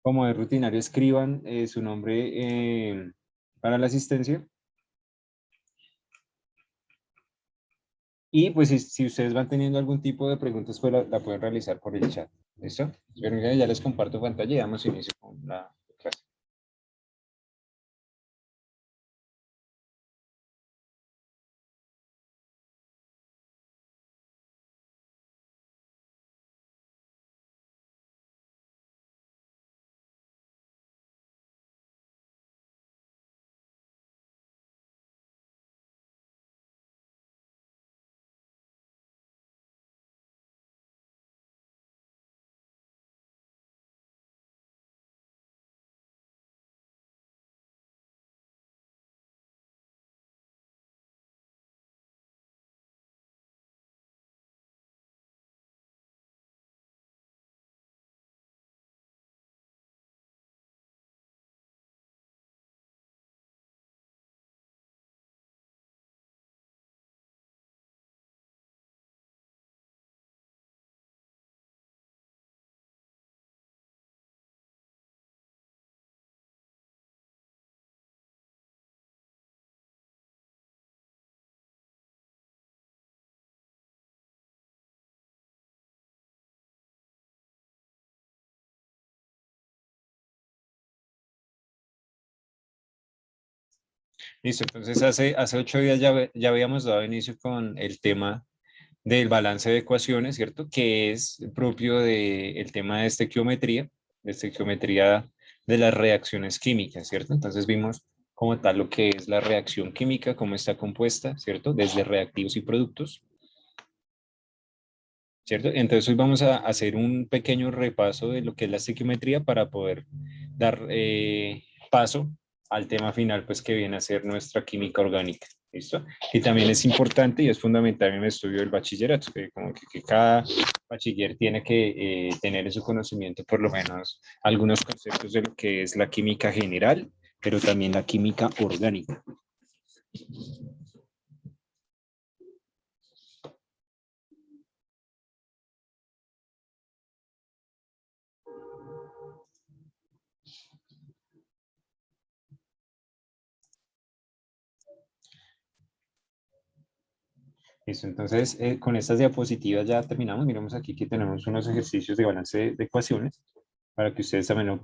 como de rutinario, escriban su nombre para la asistencia. Y pues si ustedes van teniendo algún tipo de preguntas, pues la pueden realizar por el chat. ¿Listo? Pero ya les comparto pantalla y damos inicio con la clase. Listo, entonces hace 8 días ya habíamos dado inicio con el tema del balance de ecuaciones, ¿cierto? Que es propio del tema de estequiometría de las reacciones químicas, ¿cierto? Entonces vimos como tal lo que es la reacción química, cómo está compuesta, ¿cierto? Desde reactivos y productos, ¿cierto? Entonces hoy vamos a hacer un pequeño repaso de lo que es la estequiometría para poder dar paso al tema final, pues que viene a ser nuestra química orgánica. ¿Listo? Y también es importante y es fundamental en el estudio del bachillerato, como que cada bachiller tiene que tener en su conocimiento por lo menos algunos conceptos de lo que es la química general, pero también la química orgánica. Listo, entonces con estas diapositivas ya terminamos. Miremos aquí que tenemos unos ejercicios de balance de ecuaciones para que ustedes también lo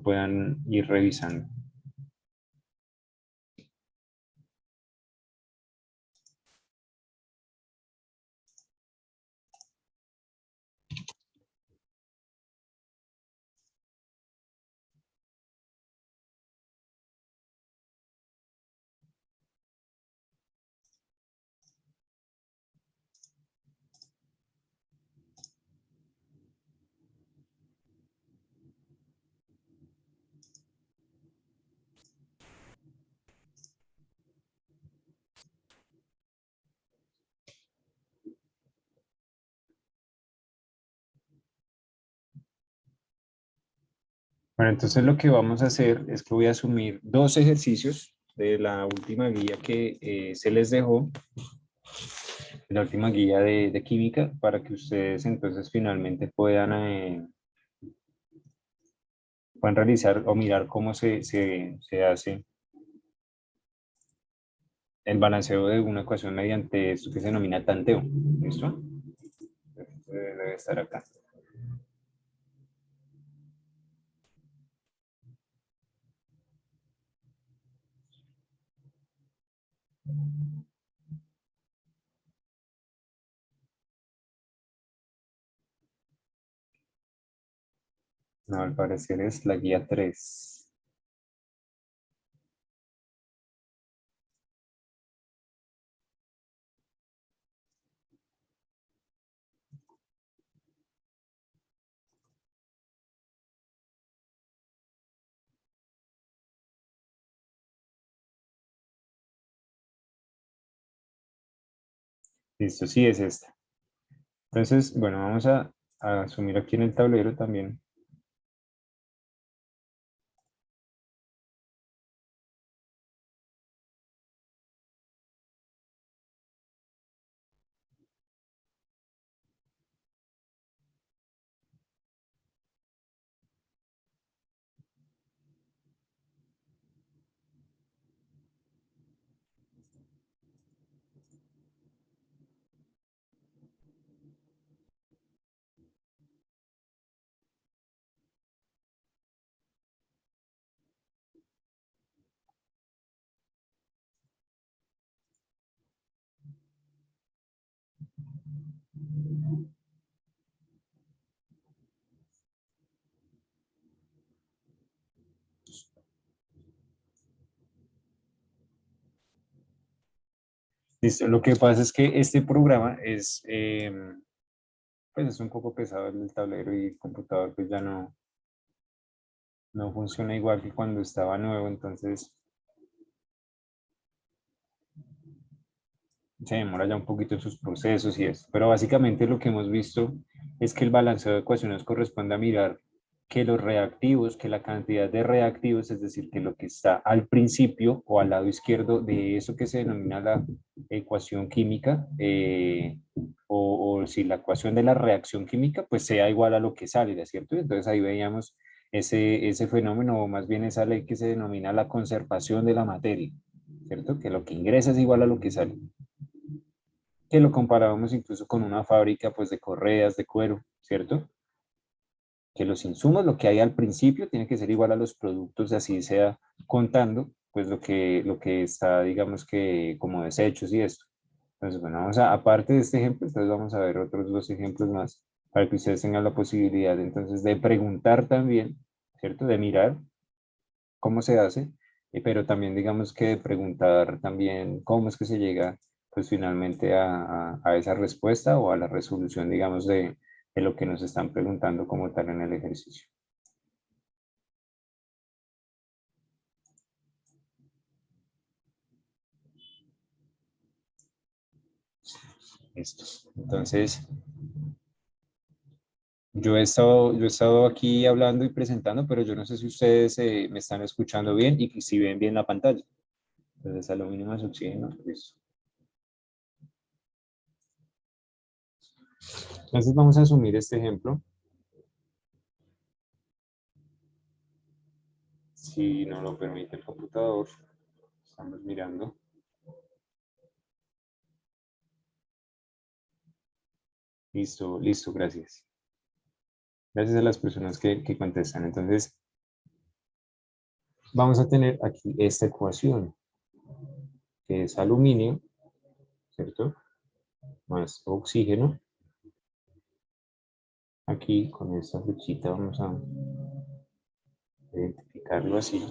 puedan ir revisando. Bueno, entonces lo que vamos a hacer es que voy a asumir dos ejercicios de la última guía que se les dejó, la última guía de química, para que ustedes entonces finalmente puedan realizar o mirar cómo se hace el balanceo de una ecuación mediante esto que se denomina tanteo. ¿Listo? Debe estar acá. No, al parecer es la guía 3. Listo, sí es esta. Entonces, bueno, vamos a asumir aquí en el tablero también. Listo. Lo que pasa es que este programa es, pues es un poco pesado el tablero y el computador pues ya no funciona igual que cuando estaba nuevo, entonces se demora ya un poquito en sus procesos y eso. Pero básicamente lo que hemos visto es que el balanceo de ecuaciones corresponde a mirar que los reactivos, que la cantidad de reactivos, es decir, que lo que está al principio o al lado izquierdo de eso que se denomina la ecuación química, o si la ecuación de la reacción química, pues sea igual a lo que sale, ¿cierto? Entonces ahí veíamos ese fenómeno, o más bien esa ley que se denomina la conservación de la materia, ¿cierto? Que lo que ingresa es igual a lo que sale, que lo comparábamos incluso con una fábrica pues de correas de cuero, ¿cierto? Que los insumos, lo que hay al principio, tiene que ser igual a los productos, así sea contando pues lo que está, digamos que como desechos y esto. Entonces, bueno, vamos a, aparte de este ejemplo, entonces vamos a ver otros dos ejemplos más para que ustedes tengan la posibilidad entonces de preguntar también, ¿cierto? De mirar cómo se hace, pero también digamos que preguntar también cómo es que se llega pues finalmente a esa respuesta o a la resolución, digamos, de lo que nos están preguntando como tal en el ejercicio. Listo. Entonces, yo he estado aquí hablando y presentando, pero yo no sé si ustedes me están escuchando bien y si ven bien la pantalla. Entonces, aluminio más oxígeno, listo. Entonces, vamos a asumir este ejemplo. Si no lo permite el computador, estamos mirando. Listo, listo, gracias. Gracias a las personas que contestan. Entonces, vamos a tener aquí esta ecuación, que es aluminio, ¿cierto? Más oxígeno. Aquí, con esta flechita, vamos a identificarlo así.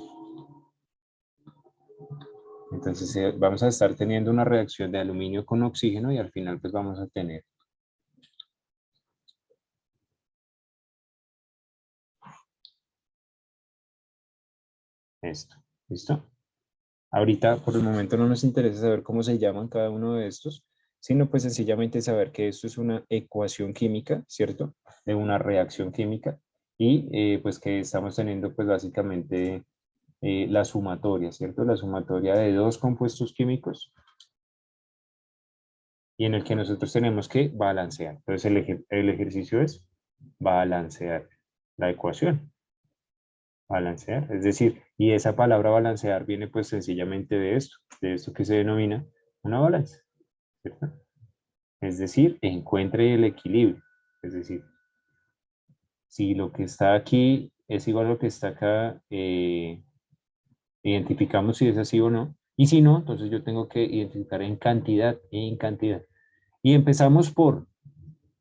Entonces, vamos a estar teniendo una reacción de aluminio con oxígeno y al final, pues vamos a tener esto. ¿Listo? Ahorita, por el momento, no nos interesa saber cómo se llaman cada uno de estos, sino pues sencillamente saber que esto es una ecuación química, ¿cierto? De una reacción química y pues que estamos teniendo pues básicamente la sumatoria, ¿cierto? La sumatoria de dos compuestos químicos y en el que nosotros tenemos que balancear. Entonces el ejercicio es balancear la ecuación. Balancear, es decir, y esa palabra balancear viene pues sencillamente de esto que se denomina una balanza, ¿cierto? Es decir, encuentre el equilibrio, es decir, si lo que está aquí es igual a lo que está acá, identificamos si es así o no, y si no, entonces yo tengo que identificar en cantidad. Y empezamos por,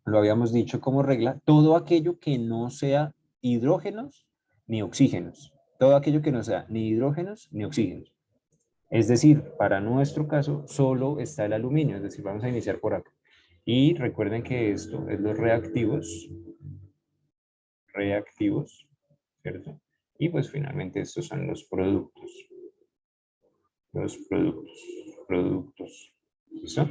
lo habíamos dicho como regla, todo aquello que no sea hidrógenos ni oxígenos, todo aquello que no sea ni hidrógenos ni oxígenos. Es decir, para nuestro caso solo está el aluminio, es decir, vamos a iniciar por acá. Y recuerden que esto es los reactivos, ¿cierto? Y pues finalmente estos son los productos. ¿Listo?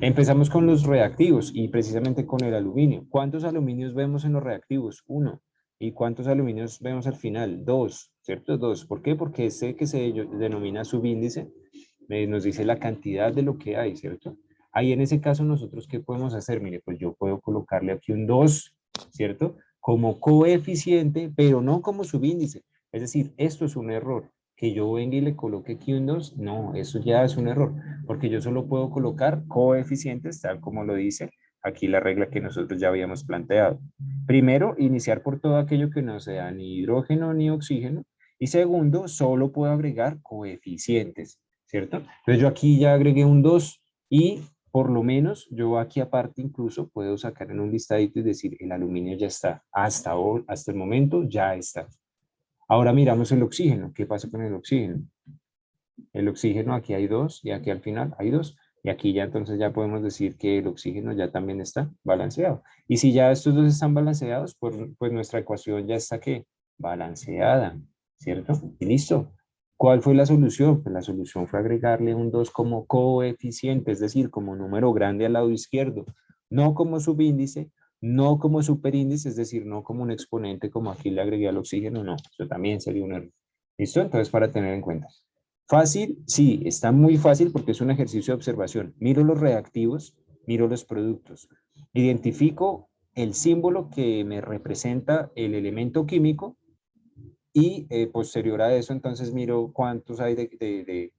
Empezamos con los reactivos y precisamente con el aluminio. ¿Cuántos aluminios vemos en los reactivos? Uno. ¿Y cuántos aluminios vemos al final? Dos, ¿cierto? Dos. ¿Por qué? Porque este que se denomina subíndice nos dice la cantidad de lo que hay, ¿cierto? Ahí en ese caso nosotros, ¿qué podemos hacer? Mire, pues yo puedo colocarle aquí un 2, ¿cierto? Como coeficiente, pero no como subíndice. Es decir, esto es un error. Que yo venga y le coloque aquí un 2, no, eso ya es un error, porque yo solo puedo colocar coeficientes, tal como lo dice aquí la regla que nosotros ya habíamos planteado. Primero, iniciar por todo aquello que no sea ni hidrógeno ni oxígeno. Y segundo, solo puedo agregar coeficientes, ¿cierto? Entonces yo aquí ya agregué un 2 y por lo menos yo aquí aparte incluso puedo sacar en un listadito y decir el aluminio ya está, hasta el momento ya está. Ahora miramos el oxígeno. ¿Qué pasa con el oxígeno? El oxígeno aquí hay dos y aquí al final hay dos. Y aquí ya entonces ya podemos decir que el oxígeno ya también está balanceado. Y si ya estos dos están balanceados, pues nuestra ecuación ya está ¿qué? Balanceada, ¿cierto? Y listo. ¿Cuál fue la solución? Pues la solución fue agregarle un 2 como coeficiente, es decir, como número grande al lado izquierdo, no como subíndice, no como superíndice, es decir, no como un exponente como aquí le agregué al oxígeno, no, eso también sería un error. ¿Listo? Entonces, para tener en cuenta. Fácil, sí, está muy fácil porque es un ejercicio de observación. Miro los reactivos, miro los productos, identifico el símbolo que me representa el elemento químico y posterior a eso entonces miro cuántos hay de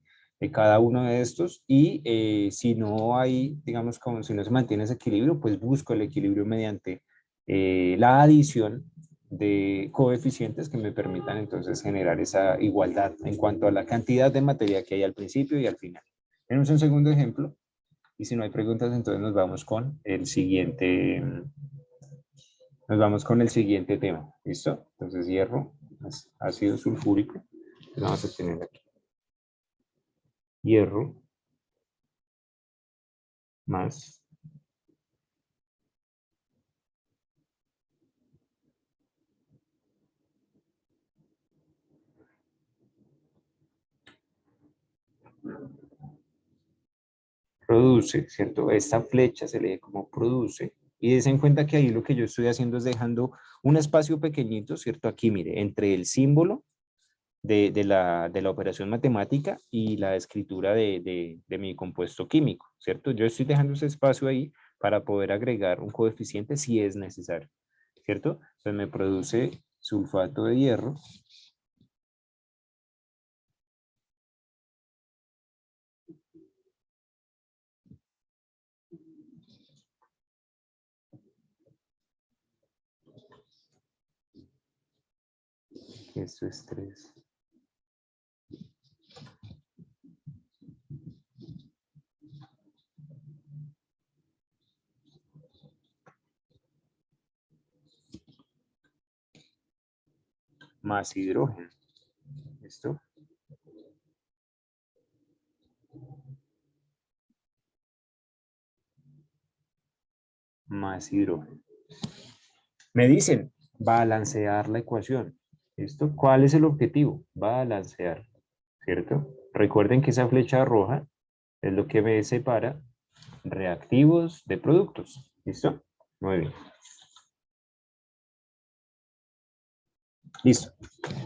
cada uno de estos y si no hay, digamos, como si no se mantiene ese equilibrio, pues busco el equilibrio mediante la adición de coeficientes que me permitan entonces generar esa igualdad en cuanto a la cantidad de materia que hay al principio y al final. Tenemos un segundo ejemplo y si no hay preguntas entonces nos vamos con el siguiente tema. ¿Listo? Entonces hierro, ácido sulfúrico. Entonces vamos a tener aquí hierro más produce, ¿cierto? Esta flecha se lee como produce. Y des en cuenta que ahí lo que yo estoy haciendo es dejando un espacio pequeñito, ¿cierto? Aquí, mire, entre el símbolo de la operación matemática y la escritura de mi compuesto químico, ¿cierto? Yo estoy dejando ese espacio ahí para poder agregar un coeficiente si es necesario, ¿cierto? Entonces me produce sulfato de hierro. Esto es 3 más hidrógeno. ¿Listo? Más hidrógeno. Me dicen balancear la ecuación. ¿Listo? ¿Cuál es el objetivo? Balancear, ¿cierto? Recuerden que esa flecha roja es lo que me separa reactivos de productos. ¿Listo? Muy bien. Listo.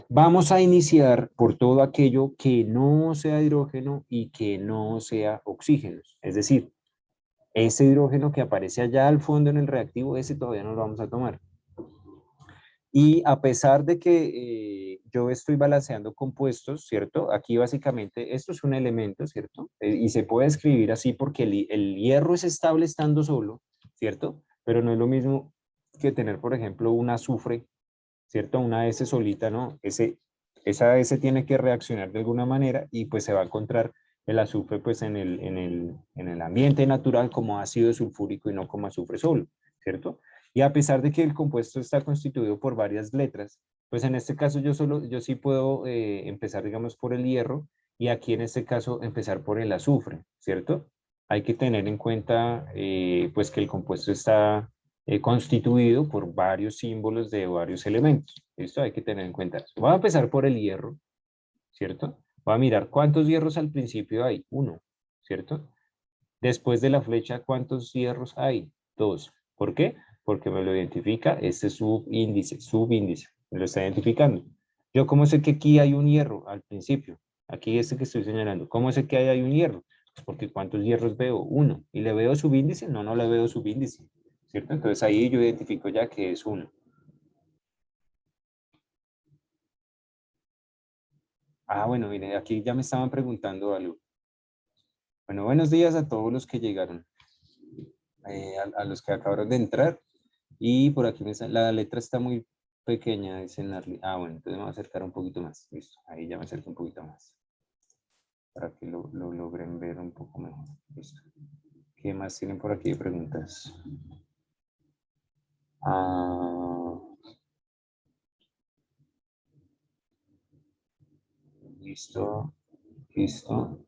Vamos a iniciar por todo aquello que no sea hidrógeno y que no sea oxígeno. Es decir, ese hidrógeno que aparece allá al fondo en el reactivo, ese todavía no lo vamos a tomar. Y a pesar de que yo estoy balanceando compuestos, ¿cierto? Aquí básicamente esto es un elemento, ¿cierto? Y se puede escribir así porque el hierro es estable estando solo, ¿cierto? Pero no es lo mismo que tener, por ejemplo, un azufre, ¿cierto? Una S solita, ¿no? Esa S tiene que reaccionar de alguna manera y pues se va a encontrar el azufre pues en el ambiente natural como ácido sulfúrico y no como azufre solo, ¿cierto? Y a pesar de que el compuesto está constituido por varias letras, pues en este caso yo sí puedo empezar, digamos, por el hierro y aquí en este caso empezar por el azufre, ¿cierto? Hay que tener en cuenta pues que el compuesto está constituido por varios símbolos de varios elementos. Esto hay que tener en cuenta. Voy a empezar por el hierro, ¿cierto? Voy a mirar cuántos hierros al principio hay. Uno, ¿cierto? Después de la flecha, ¿cuántos hierros hay? Dos. ¿Por qué? Porque me lo identifica este subíndice, me lo está identificando. Yo, ¿cómo sé que aquí hay un hierro al principio? Aquí este que estoy señalando. ¿Cómo sé que ahí hay un hierro? Pues porque ¿cuántos hierros veo? Uno. ¿Y le veo subíndice? No, no le veo subíndice, ¿cierto? Entonces ahí yo identifico ya que es uno. Ah, bueno, mire, aquí ya me estaban preguntando algo. Bueno, buenos días a todos los que llegaron, a los que acabaron de entrar. Y por aquí la letra está muy pequeña, dice Narly. Ah, bueno, entonces me voy a acercar un poquito más. Listo, ahí ya me acerco un poquito más. Para que lo logren ver un poco mejor. Listo. ¿Qué más tienen por aquí de preguntas? Ah, listo, listo.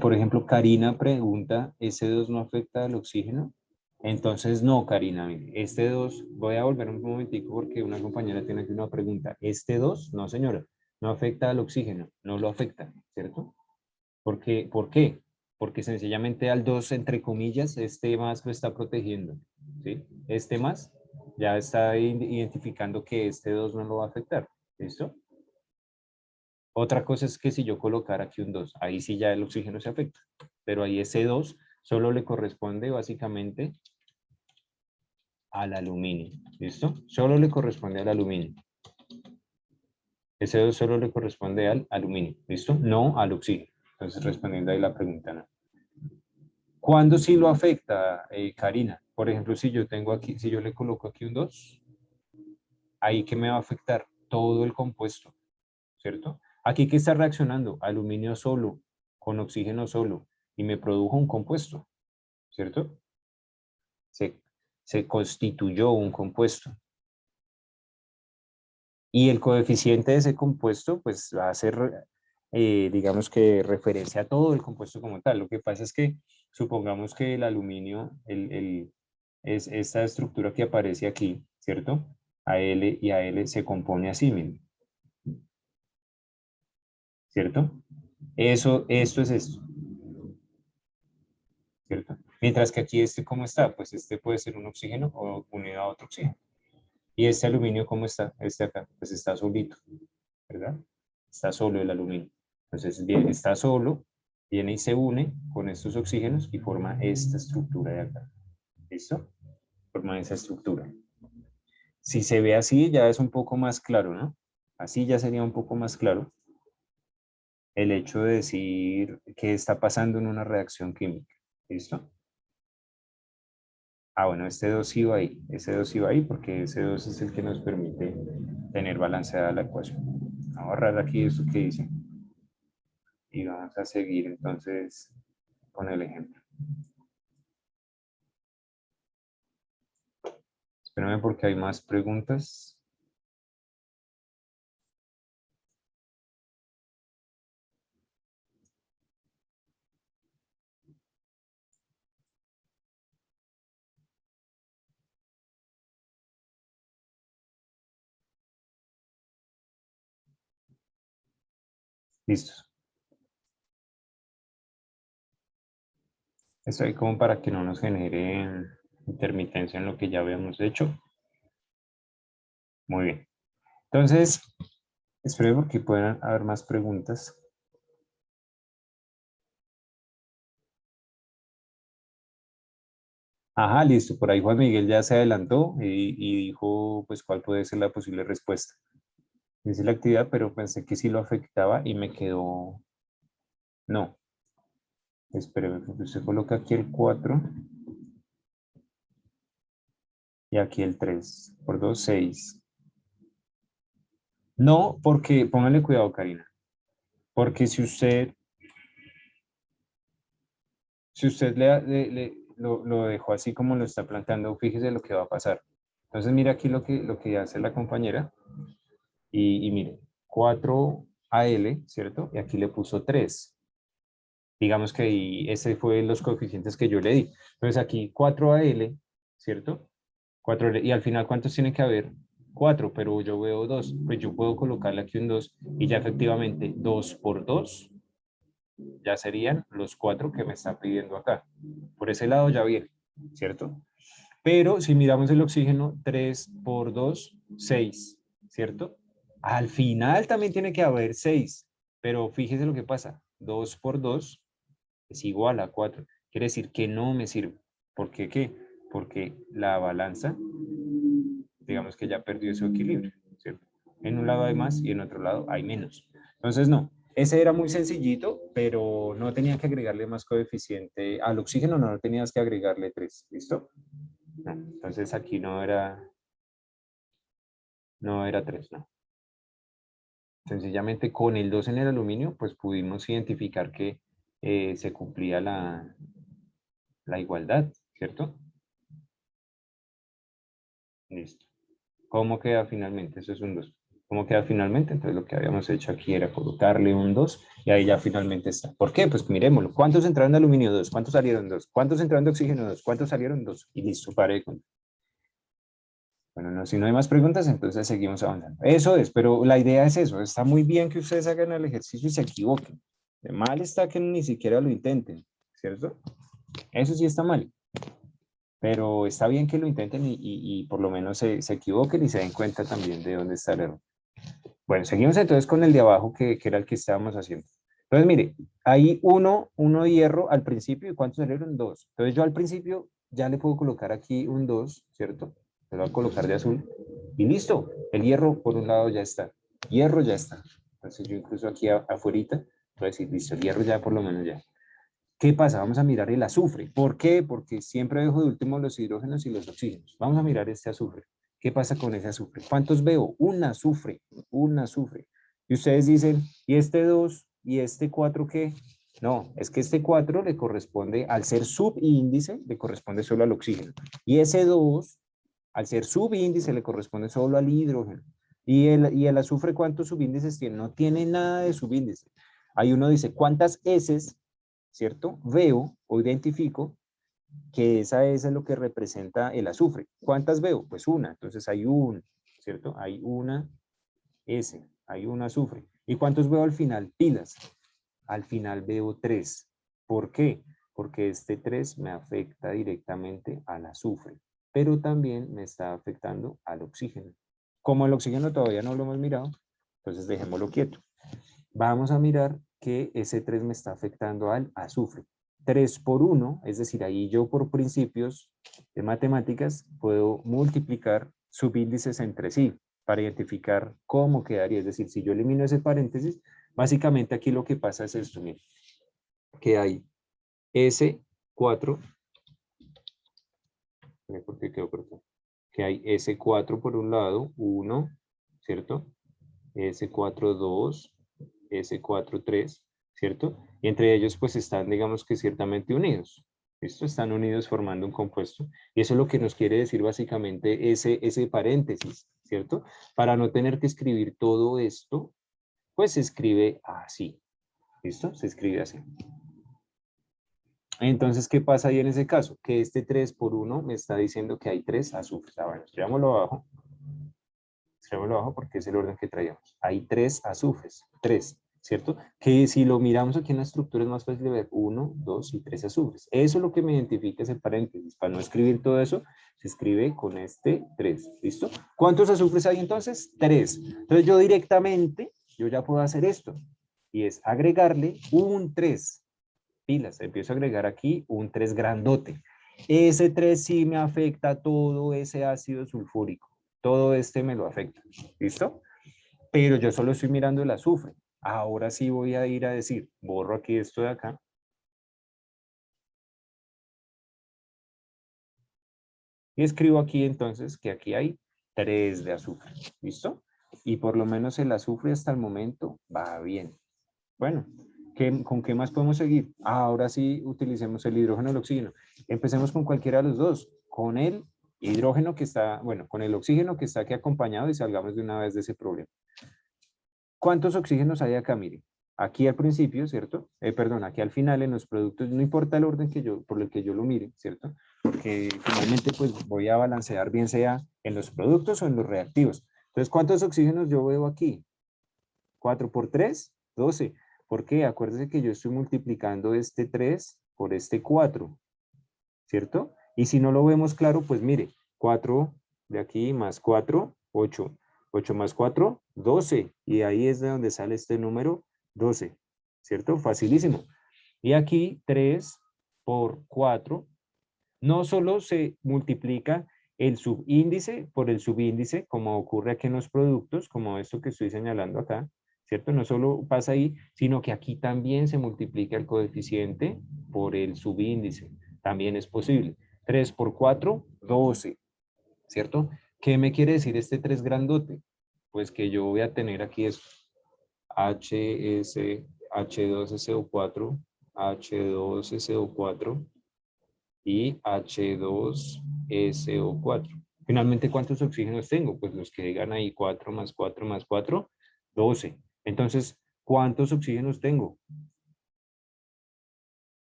Por ejemplo, Karina pregunta, ¿S2 no afecta al oxígeno? Entonces, no, Karina, mire, este 2 voy a volver un momentico porque una compañera tiene aquí una pregunta. Este 2 no señora, no afecta al oxígeno, no lo afecta, ¿cierto? ¿Por qué? Porque sencillamente al 2 entre comillas, este más lo está protegiendo, ¿sí? Este más ya está identificando que este 2 no lo va a afectar, ¿listo? Otra cosa es que si yo colocara aquí un 2 ahí sí ya el oxígeno se afecta, pero ahí ese 2 solo le corresponde básicamente al aluminio, ¿listo? Solo le corresponde al aluminio. Ese 2 solo le corresponde al aluminio, ¿listo? No al oxígeno. Entonces, respondiendo ahí la pregunta, no. ¿Cuándo sí lo afecta, Karina? Por ejemplo, si yo tengo aquí, si yo le coloco aquí un 2 ahí que me va a afectar todo el compuesto, ¿cierto? Aquí que está reaccionando aluminio solo con oxígeno solo y me produjo un compuesto, ¿cierto? Se, se constituyó un compuesto. Y el coeficiente de ese compuesto, pues va a ser, digamos que referencia a todo el compuesto como tal. Lo que pasa es que supongamos que el aluminio, es esta estructura que aparece aquí, ¿cierto? AL y AL se compone así mismo, ¿cierto? Esto es esto, ¿cierto? Mientras que aquí este, ¿cómo está? Pues este puede ser un oxígeno o unido a otro oxígeno. ¿Y este aluminio cómo está? Este acá, pues está solito, ¿verdad? Está solo el aluminio. Entonces, bien, está solo, viene y se une con estos oxígenos y forma esta estructura de acá. ¿Listo? Forma esa estructura. Si se ve así, ya es un poco más claro, ¿no? Así ya sería un poco más claro el hecho de decir qué está pasando en una reacción química. ¿Listo? Ah, bueno, este 2 iba ahí. Ese 2 iba ahí porque ese 2 es el que nos permite tener balanceada la ecuación. Vamos a borrar aquí esto que dice. Y vamos a seguir entonces con el ejemplo. Espérame porque hay más preguntas. Listos. Esto ahí como para que no nos genere intermitencia en lo que ya habíamos hecho. Muy bien. Entonces, espero porque puedan haber más preguntas. Ajá, listo. Por ahí Juan Miguel ya se adelantó y dijo pues cuál puede ser la posible respuesta. Dice la actividad, pero pensé que sí lo afectaba y me quedó... No. Espéreme, porque usted coloca aquí el 4 y aquí el 3. Por 2 6. No, porque, póngale cuidado, Karina. Porque si usted lo dejó así como lo está planteando, fíjese lo que va a pasar. Entonces, mira aquí lo que hace la compañera. Y mire, 4 AL, ¿cierto? Y aquí le puso 3. Digamos que ahí, ese fue los coeficientes que yo le di. Entonces, aquí 4 AL, ¿cierto? 4 y al final, ¿cuántos tiene que haber? 4, pero yo veo 2. Pues yo puedo colocarle aquí un 2 y ya efectivamente 2 por 2 ya serían los 4 que me están pidiendo acá. Por ese lado ya viene, ¿cierto? Pero si miramos el oxígeno, 3 por 2 6, ¿cierto? Al final también tiene que haber 6, pero fíjese lo que pasa. 2 por 2 es igual a 4. Quiere decir que no me sirve. ¿Por qué qué? Porque la balanza, digamos que ya perdió su equilibrio, ¿cierto? En un lado hay más y en otro lado hay menos. Entonces, no, ese era muy sencillito, pero no tenía que agregarle más coeficiente. Al oxígeno no tenías que agregarle 3, ¿listo? No, entonces aquí no era 3, no. Sencillamente con el 2 en el aluminio, pues pudimos identificar que se cumplía la igualdad, ¿cierto? Listo. ¿Cómo queda finalmente? Eso es un 2. ¿Cómo queda finalmente? Entonces lo que habíamos hecho aquí era colocarle un 2 y ahí ya finalmente está. ¿Por qué? Pues miremoslo. ¿Cuántos entraron de aluminio? 2. ¿Cuántos salieron? 2. ¿Cuántos entraron de oxígeno? 2. ¿Cuántos salieron? 2. Y listo, pare de contar. Bueno, no, si no hay más preguntas, entonces seguimos avanzando. Eso es, pero la idea es eso. Está muy bien que ustedes hagan el ejercicio y se equivoquen. De mal está que ni siquiera lo intenten, ¿cierto? Eso sí está mal. Pero está bien que lo intenten y por lo menos se equivoquen y se den cuenta también de dónde está el error. Bueno, seguimos entonces con el de abajo, que era el que estábamos haciendo. Entonces, mire, hay uno hierro al principio, ¿y cuántos salieron? 2. Entonces yo al principio ya le puedo colocar aquí un 2, ¿cierto? Se lo voy a colocar de azul. Y listo, el hierro por un lado ya está. Hierro ya está. Entonces yo incluso aquí afuera voy a decir, listo, el hierro ya por lo menos ya. ¿Qué pasa? Vamos a mirar el azufre. ¿Por qué? Porque siempre dejo de último los hidrógenos y los oxígenos. Vamos a mirar este azufre. ¿Qué pasa con ese azufre? ¿Cuántos veo? Un azufre, un azufre. Y ustedes dicen, ¿y este 2 y este 4 qué? No, es que este 4 le corresponde, al ser subíndice, le corresponde solo al oxígeno. Y ese 2, al ser subíndice, le corresponde solo al hidrógeno. ¿Y el azufre cuántos subíndices tiene? No tiene nada de subíndice. Ahí uno dice, ¿cuántas heces, cierto? Veo o identifico que esa S es lo que representa el azufre. ¿Cuántas veo? Pues una. Entonces hay un, ¿cierto? Hay una S, hay un azufre. ¿Y cuántos veo al final? Pilas. Al final veo 3. ¿Por qué? Porque este 3 me afecta directamente al azufre, pero también me está afectando al oxígeno. Como el oxígeno todavía no lo hemos mirado, entonces dejémoslo quieto. Vamos a mirar que ese 3 me está afectando al azufre. 3 por 1, es decir, ahí yo por principios de matemáticas puedo multiplicar subíndices entre sí para identificar cómo quedaría. Es decir, si yo elimino ese paréntesis, básicamente aquí lo que pasa es esto, miren, que hay S4, ¿por qué quedó corto? Que hay S4 por un lado, 1, ¿cierto? S4, 2, S4, 3, ¿cierto? Y entre ellos pues están, digamos que ciertamente unidos. ¿Listo? Están unidos formando un compuesto. Y eso es lo que nos quiere decir básicamente ese paréntesis, ¿cierto? Para no tener que escribir todo esto, pues se escribe así. ¿Listo? Se escribe así. Entonces, ¿qué pasa ahí en ese caso? Que este 3 por 1 me está diciendo que hay 3 azufres. Ah, bueno, escribámoslo abajo. Escribámoslo abajo porque es el orden que traíamos. Hay 3 azufres. 3. ¿Cierto? Que si lo miramos aquí en la estructura es más fácil de ver 1, 2 y 3 azufres. Eso es lo que me identifica ese paréntesis. Para no escribir todo eso, se escribe con este 3. ¿Listo? ¿Cuántos azufres hay entonces? 3. Entonces yo directamente, yo ya puedo hacer esto. Y es agregarle un 3. Pilas, empiezo a agregar aquí un 3 grandote. Ese 3 sí me afecta todo ese ácido sulfúrico. Todo este me lo afecta. ¿Listo? Pero yo solo estoy mirando el azufre. Ahora sí voy a ir a decir, borro aquí esto de acá. Y escribo aquí entonces que aquí hay 3 de azufre. ¿Listo? Y por lo menos el azufre hasta el momento va bien. Bueno, ¿con qué más podemos seguir? Ahora sí utilicemos el hidrógeno y el oxígeno. Empecemos con cualquiera de los dos. Con el hidrógeno que está, bueno, con el oxígeno que está aquí acompañado y salgamos de una vez de ese problema. ¿Cuántos oxígenos hay acá? Mire, aquí al principio, ¿cierto? Perdón, aquí al final en los productos, no importa el orden que yo, por el que yo lo mire, ¿cierto? Porque finalmente pues voy a balancear bien sea en los productos o en los reactivos. Entonces, ¿cuántos oxígenos yo veo aquí? 4 por 3, 12. ¿Por qué? Acuérdense que yo estoy multiplicando este 3 por este 4, ¿cierto? Y si no lo vemos claro, pues mire, 4 de aquí más 4, 8. 8 más 4, 12. Y ahí es de donde sale este número 12, ¿cierto? Facilísimo. Y aquí 3 por 4, no solo se multiplica el subíndice por el subíndice, como ocurre aquí en los productos, como esto que estoy señalando acá, ¿cierto? No solo pasa ahí, sino que aquí también se multiplica el coeficiente por el subíndice. También es posible. 3 por 4, 12, ¿cierto? ¿Qué me quiere decir este 3 grandote? Pues que yo voy a tener aquí es HS, H2SO4, H2SO4 y H2SO4. Finalmente, ¿cuántos oxígenos tengo? Pues los que digan ahí 4 más 4 más 4, 12. Entonces, ¿cuántos oxígenos tengo?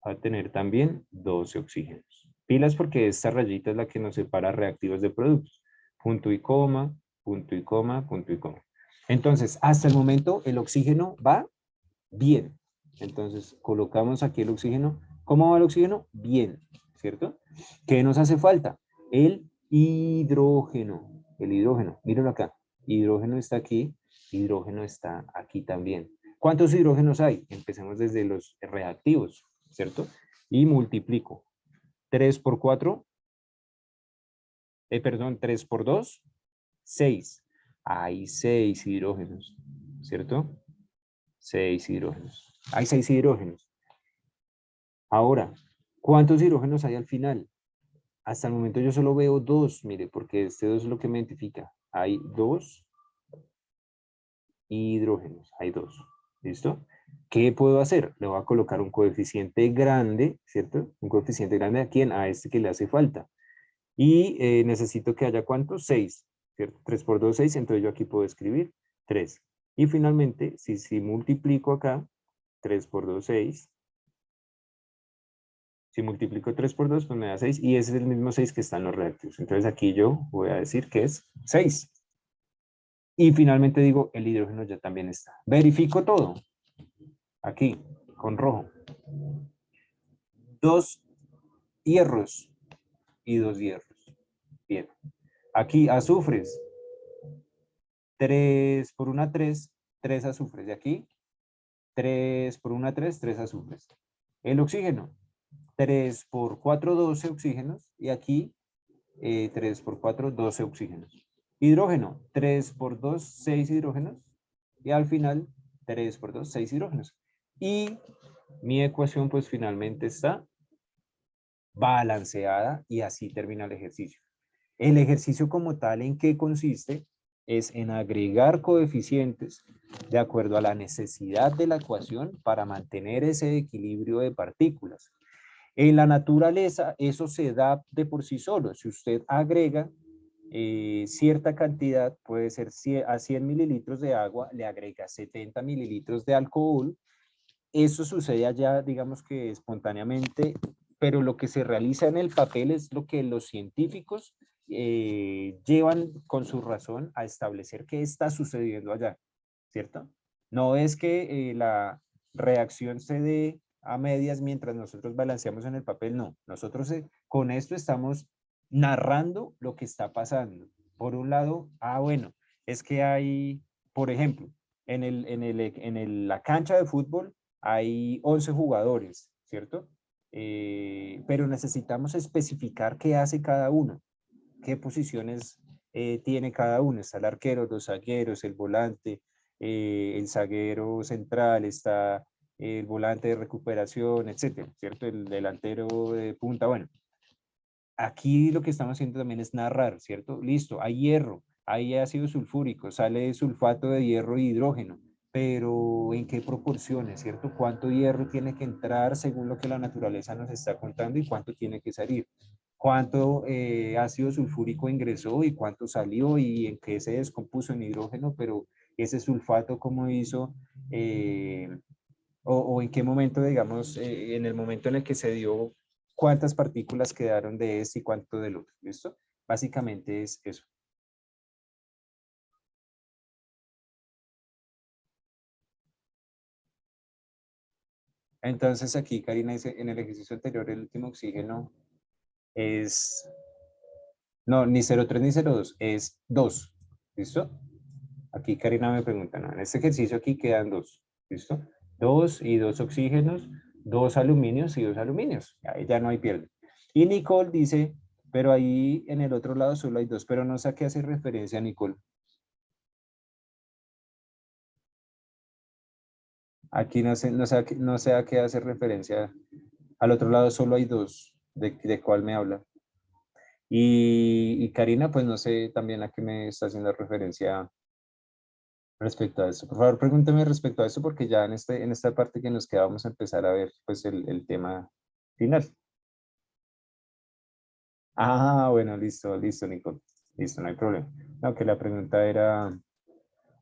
Va a tener también 12 oxígenos. Pilas porque esta rayita es la que nos separa reactivos de productos. Punto y coma, punto y coma, punto y coma. Entonces, hasta el momento el oxígeno va bien. Entonces, colocamos aquí el oxígeno. ¿Cómo va el oxígeno? Bien, ¿cierto? ¿Qué nos hace falta? El hidrógeno. El hidrógeno, míralo acá. Hidrógeno está aquí, hidrógeno está aquí también. ¿Cuántos hidrógenos hay? Empecemos desde los reactivos, ¿cierto? Y multiplico. 3 por 4, perdón, 3 por 2, 6. Hay 6 hidrógenos, ¿cierto? 6 hidrógenos. Hay 6 hidrógenos. Ahora, ¿cuántos hidrógenos hay al final? Hasta el momento yo solo veo 2, mire, porque este 2 es lo que me identifica. Hay 2 hidrógenos, hay 2. ¿Listo? ¿Qué puedo hacer? Le voy a colocar un coeficiente grande, ¿cierto? Un coeficiente grande a quién? A este que le hace falta. Y necesito que haya ¿cuántos? 6, ¿cierto? 3 por 2, 6, entonces yo aquí puedo escribir 3. Y finalmente, si multiplico acá, 3 por 2, 6. Si multiplico 3 por 2, pues me da 6. Y ese es el mismo 6 que está en los reactivos. Entonces aquí yo voy a decir que es 6. Y finalmente digo, el hidrógeno ya también está. Verifico todo. Aquí, con rojo. 2 hierros y 2 hierros. Bien. Aquí, azufres. 3 por 1, 3. 3 azufres. De aquí, 3 por 1, 3. 3 azufres. El oxígeno. 3 por 4, 12 oxígenos. Y aquí, 3 por 4, 12 oxígenos. Hidrógeno, 3 por 2, 6 hidrógenos. Y al final, 3 por 2, 6 hidrógenos. Y mi ecuación pues finalmente está balanceada y así termina el ejercicio. El ejercicio como tal, ¿en qué consiste? Es en agregar coeficientes de acuerdo a la necesidad de la ecuación para mantener ese equilibrio de partículas. En la naturaleza eso se da de por sí solo. Si usted agrega cierta cantidad, puede ser a 100 mililitros de agua, le agrega 70 mililitros de alcohol. Eso sucede allá, digamos que espontáneamente, pero lo que se realiza en el papel es lo que los científicos llevan con su razón a establecer qué está sucediendo allá, ¿cierto? No es que la reacción se dé a medias mientras nosotros balanceamos en el papel, no. Nosotros con esto estamos narrando lo que está pasando. Por un lado, bueno, es que hay, por ejemplo, la cancha de fútbol hay 11 jugadores, ¿cierto? Pero necesitamos especificar qué hace cada uno, qué posiciones tiene cada uno. Está el arquero, los zagueros, el volante, el zaguero central, está el volante de recuperación, etcétera, ¿cierto? El delantero de punta, bueno. Aquí lo que estamos haciendo también es narrar, ¿cierto? Listo, hay hierro, hay ácido sulfúrico, sale sulfato de hierro y hidrógeno, pero ¿en qué proporciones, cierto? ¿Cuánto hierro tiene que entrar según lo que la naturaleza nos está contando y cuánto tiene que salir? ¿Cuánto ácido sulfúrico ingresó y cuánto salió y en qué se descompuso en hidrógeno? Pero ese sulfato, ¿cómo hizo? O en qué momento, digamos, en el momento en el que se dio, cuántas partículas quedaron de este y cuánto del otro, ¿listo? Básicamente es eso. Entonces aquí Karina dice, en el ejercicio anterior el último oxígeno es, no, ni 0,3 ni 0,2, es 2, ¿listo? Aquí Karina me pregunta, no, en este ejercicio aquí quedan 2, ¿listo? 2 y 2 oxígenos, 2 aluminios y 2 aluminios, ahí ya no hay pierde. Y Nicole dice, pero ahí en el otro lado solo hay 2, pero no sé a qué hace referencia Nicole. Aquí no sé a qué hace referencia. Al otro lado solo hay 2, ¿de cuál me habla? Y Karina, pues no sé también a qué me está haciendo referencia respecto a eso. Por favor, pregúnteme respecto a eso porque ya en esta parte que nos queda vamos a empezar a ver pues el tema final. Bueno, listo, listo, Nico. Listo, no hay problema. No, que la pregunta era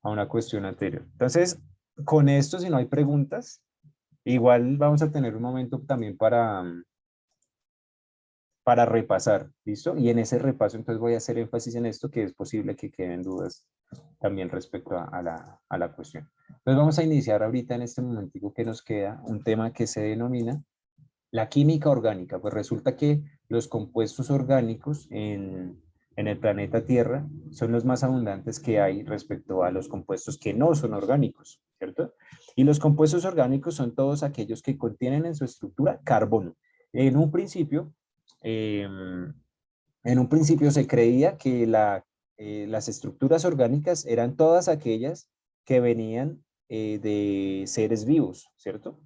a una cuestión anterior. Entonces, con esto, si no hay preguntas, igual vamos a tener un momento también para repasar, ¿listo? Y en ese repaso entonces voy a hacer énfasis en esto, que es posible que queden dudas también respecto a la cuestión. Entonces vamos a iniciar ahorita en este momentico que nos queda un tema que se denomina la química orgánica. Pues resulta que los compuestos orgánicos en el planeta Tierra son los más abundantes que hay respecto a los compuestos que no son orgánicos, ¿cierto? Y los compuestos orgánicos son todos aquellos que contienen en su estructura carbono. En un principio, eh, en un principio se creía que las estructuras orgánicas eran todas aquellas que venían de seres vivos, ¿cierto?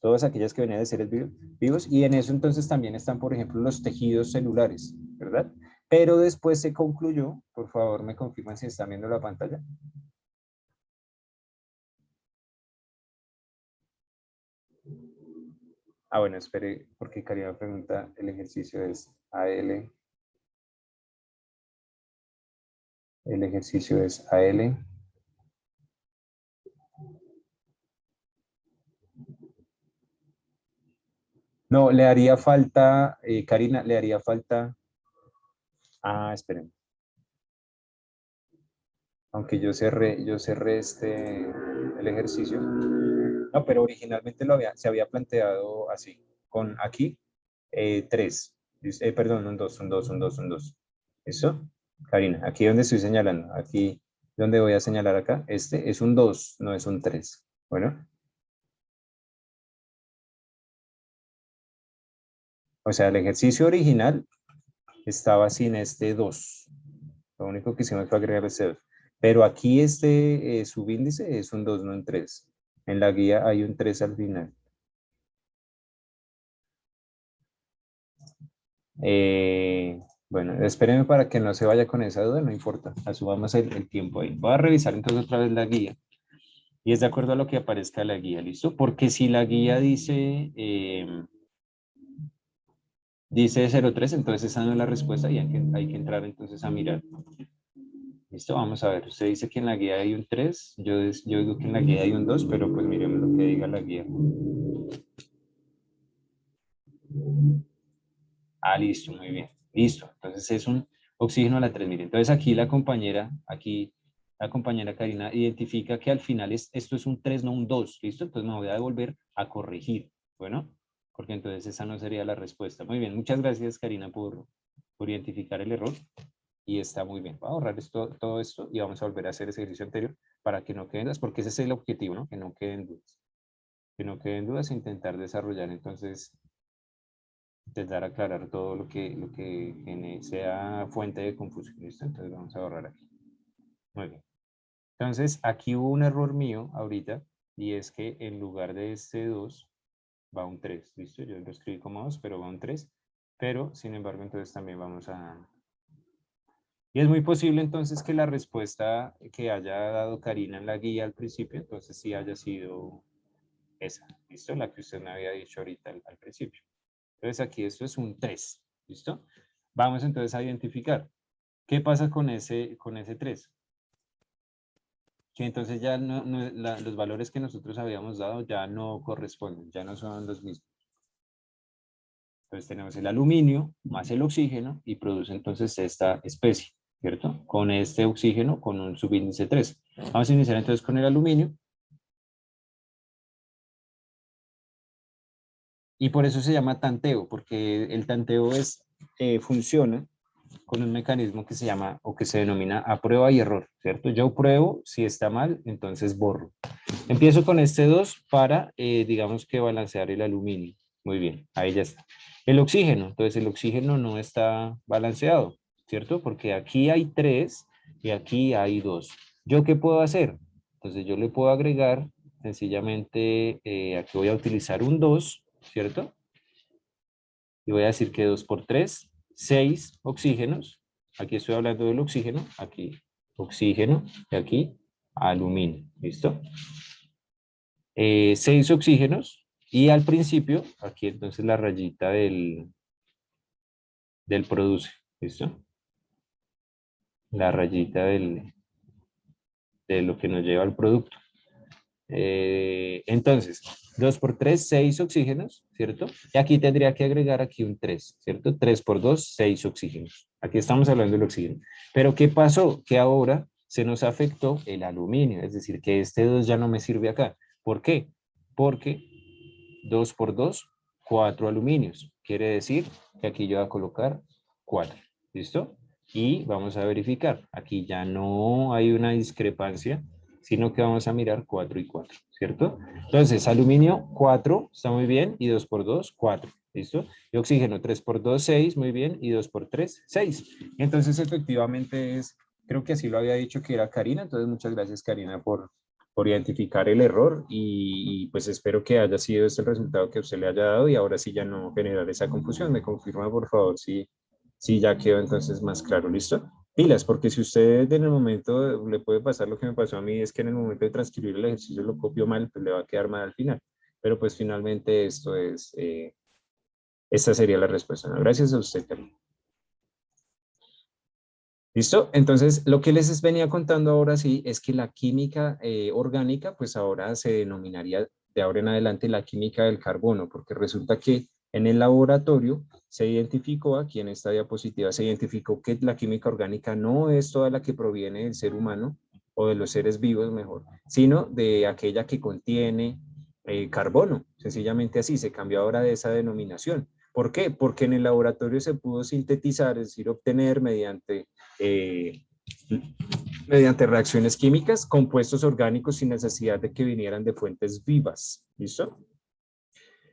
Todas aquellas que venían de seres vivos, y en eso entonces también están, por ejemplo, los tejidos celulares, ¿verdad? Pero después se concluyó, por favor me confirman si están viendo la pantalla. Ah, bueno, espere, porque Karina pregunta, el ejercicio es AL, el ejercicio es AL. No, le haría falta, Karina, le haría falta, esperen, aunque yo cerré el ejercicio. No, pero originalmente se había planteado así, con aquí 3, perdón, un 2, un 2, un 2, un 2. ¿Eso? Karina, aquí donde estoy señalando, aquí donde voy a señalar acá, este es un 2, no es un 3. Bueno, o sea, el ejercicio original estaba sin este 2. Lo único que hicimos fue agregar ese 2. Pero aquí este subíndice es un 2, no un 3. En la guía hay un 3 al final. Bueno, espérenme para que no se vaya con esa duda, no importa, asumamos el tiempo ahí. Voy a revisar entonces otra vez la guía y es de acuerdo a lo que aparezca la guía, ¿listo? Porque si la guía dice 03, entonces esa no es la respuesta y hay que entrar entonces a mirar. ¿Listo? Vamos a ver, usted dice que en la guía hay un 3, yo digo que en la guía hay un 2, pero pues miremos lo que diga la guía. Ah, listo, muy bien. Listo. Entonces es un oxígeno a la 3.000. Entonces aquí la compañera Karina identifica que al final esto es un 3, no un 2. ¿Listo? Entonces me voy a devolver a corregir. Bueno, porque entonces esa no sería la respuesta. Muy bien, muchas gracias Karina por identificar el error. Y está muy bien. Voy a ahorrar todo esto y vamos a volver a hacer ese ejercicio anterior para que no queden dudas, porque ese es el objetivo, ¿no? Que no queden dudas. Que no queden dudas e intentar desarrollar entonces intentar aclarar todo lo que sea fuente de confusión. ¿Listo? Entonces vamos a borrar aquí. Muy bien. Entonces aquí hubo un error mío ahorita y es que en lugar de este 2 va un 3. ¿Listo? Yo lo escribí como 2, pero va un 3. Pero sin embargo entonces también vamos a... Y es muy posible entonces que la respuesta que haya dado Karina en la guía al principio, entonces sí haya sido esa. ¿Listo? La que usted me había dicho ahorita al principio. Entonces aquí esto es un 3, ¿listo? Vamos entonces a identificar. ¿Qué pasa con ese 3? Que entonces ya los valores que nosotros habíamos dado ya no corresponden, ya no son los mismos. Entonces tenemos el aluminio más el oxígeno y produce entonces esta especie, ¿cierto? Con este oxígeno con un subíndice 3. Vamos a iniciar entonces con el aluminio. Y por eso se llama tanteo, porque el tanteo funciona con un mecanismo que se llama o que se denomina a prueba y error, ¿cierto? Yo pruebo, si está mal, entonces borro. Empiezo con este 2 para, digamos que balancear el aluminio. Muy bien, ahí ya está. El oxígeno, entonces el oxígeno no está balanceado, ¿cierto? Porque aquí hay 3 y aquí hay 2. ¿Yo qué puedo hacer? Entonces yo le puedo agregar sencillamente, aquí voy a utilizar un 2, ¿cierto? Y voy a decir que 2 por 3, 6 oxígenos. Aquí estoy hablando del oxígeno, aquí oxígeno y aquí aluminio. ¿Listo? 6 oxígenos y al principio, aquí entonces la rayita del produce. ¿Listo? la rayita de lo que nos lleva al producto. Entonces, 2 por 3 6 oxígenos, ¿cierto? Y aquí tendría que agregar aquí un 3, ¿cierto? 3 por 2 6 oxígenos. Aquí estamos hablando del oxígeno. Pero ¿qué pasó? Que ahora se nos afectó el aluminio, es decir, que este 2 ya no me sirve acá. ¿Por qué? Porque 2 por 2, 4 aluminios. Quiere decir que aquí yo voy a colocar 4. ¿Listo? Y vamos a verificar. Aquí ya no hay una discrepancia, sino que vamos a mirar 4 y 4, ¿cierto? Entonces, aluminio 4, está muy bien, y 2 por 2, 4. ¿Listo? Y oxígeno 3 por 2, 6, muy bien, y 2 por 3, 6. Entonces, efectivamente es, creo que así lo había dicho que era Karina, entonces muchas gracias Karina por identificar el error y pues espero que haya sido este el resultado que usted le haya dado y ahora sí ya no generar esa confusión. Me confirma por favor si ya quedó entonces más claro, ¿listo? Pilas, porque si usted en el momento le puede pasar lo que me pasó a mí, es que en el momento de transcribir el ejercicio lo copio mal, pues le va a quedar mal al final. Pero pues finalmente esto es, esta sería la respuesta, ¿no? Gracias a usted, Carlos. ¿Listo? Entonces, lo que les venía contando ahora sí es que la química orgánica, pues ahora se denominaría de ahora en adelante la química del carbono, porque resulta que en el laboratorio se identificó, aquí en esta diapositiva se identificó que la química orgánica no es toda la que proviene del ser humano o de los seres vivos mejor, sino de aquella que contiene carbono, sencillamente así, se cambió ahora de esa denominación. ¿Por qué? Porque en el laboratorio se pudo sintetizar, es decir, obtener eh, mediante reacciones químicas, compuestos orgánicos sin necesidad de que vinieran de fuentes vivas. ¿Listo?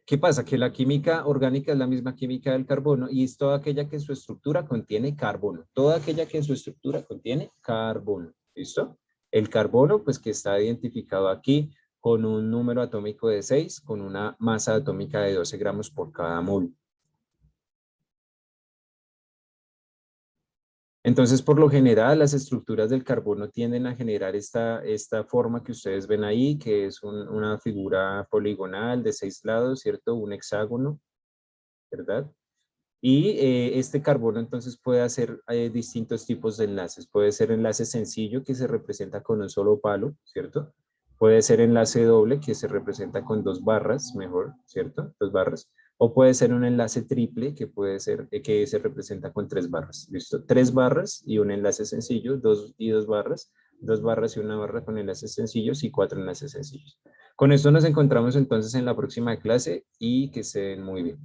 ¿Qué pasa? Que la química orgánica es la misma química del carbono y es toda aquella que en su estructura contiene carbono. Toda aquella que en su estructura contiene carbono. ¿Listo? El carbono, pues que está identificado aquí con un número atómico de 6, con una masa atómica de 12 gramos por cada mol. Entonces, por lo general, las estructuras del carbono tienden a generar esta forma que ustedes ven ahí, que es una figura poligonal de 6 lados, ¿cierto? Un hexágono, ¿verdad? Y este carbono entonces puede hacer distintos tipos de enlaces. Puede ser enlace sencillo que se representa con un solo palo, ¿cierto? Puede ser enlace doble que se representa con 2 barras, mejor, ¿cierto? 2 barras. O puede ser un enlace triple que puede ser que se representa con 3 barras. ¿Listo? 3 barras y un enlace sencillo, 2 y 2 barras, 2 barras y una barra con enlaces sencillos y 4 enlaces sencillos. Con esto nos encontramos entonces en la próxima clase y que estén muy bien.